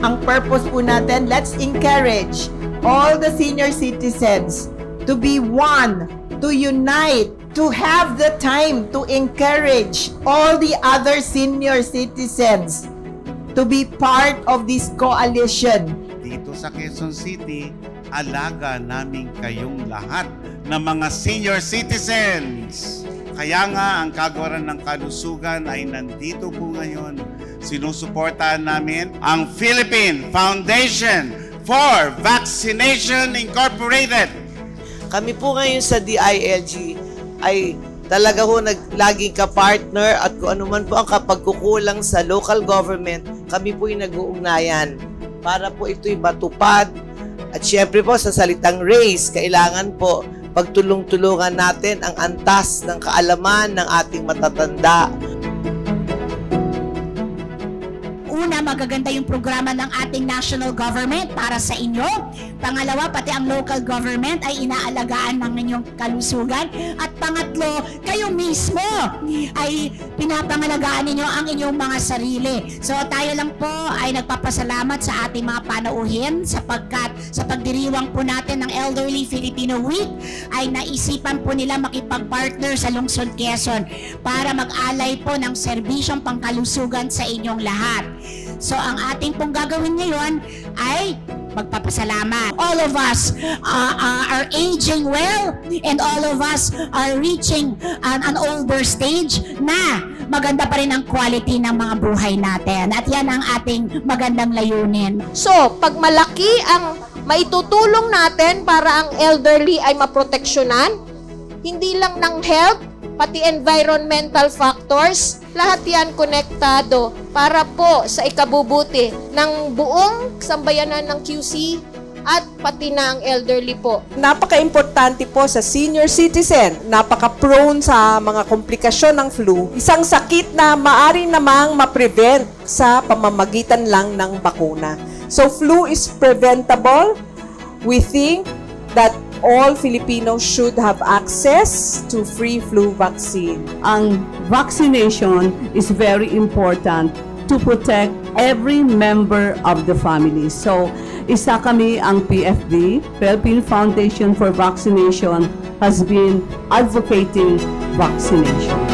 Ang purpose po natin, let's encourage all the senior citizens to be one, to unite, to have the time to encourage all the other senior citizens to be part of this coalition. Dito sa Quezon City, alaga namin kayong lahat ng mga senior citizens. Kaya nga, ang Kagawaran ng Kalusugan ay nandito po ngayon. Sinusuportahan namin ang Philippine Foundation for Vaccination Incorporated. Kami po ngayon sa DILG ay talaga ho laging ka-partner at kung ano man po ang kapagkukulang sa local government, kami po yung nag-uugnayan para po ito'y matupad. At syempre po sa salitang race, kailangan po pagtulong-tulungan natin ang antas ng kaalaman ng ating matatanda. Una, magaganda yung programa ng ating national government para sa inyo. Pangalawa, pati ang local government ay inaalagaan ng inyong kalusugan. At pangatlo, kayo mismo ay pinapangalagaan ninyo ang inyong mga sarili. So tayo lang po ay nagpapasalamat sa ating mga panauhin sapagkat sa pagdiriwang po natin ng Elderly Filipino Week ay naisipan po nila makipag-partner sa Lungsod Quezon para mag-alay po ng serbisyong pangkalusugan sa inyong lahat. So ang ating pong gagawin ngayon ay magpapasalamat. All of us are aging well and all of us are reaching an older stage na maganda pa rin ang quality ng mga buhay natin. At yan ang ating magandang layunin. So, pag malaki ang maitutulong natin para ang elderly ay maproteksyonan, hindi lang ng health, pati environmental factors, lahat yan konektado para po sa ikabubuti ng buong sambayanan ng QC at pati na ang elderly po. Napaka-importante po sa senior citizen, napaka-prone sa mga komplikasyon ng flu, isang sakit na maaari namang ma-prevent sa pamamagitan lang ng bakuna. So flu is preventable. We think that all Filipinos should have access to free flu vaccine. Ang vaccination is very important to protect every member of the family. So, isa kami ang PFV, Philippine Foundation for Vaccination, has been advocating vaccination.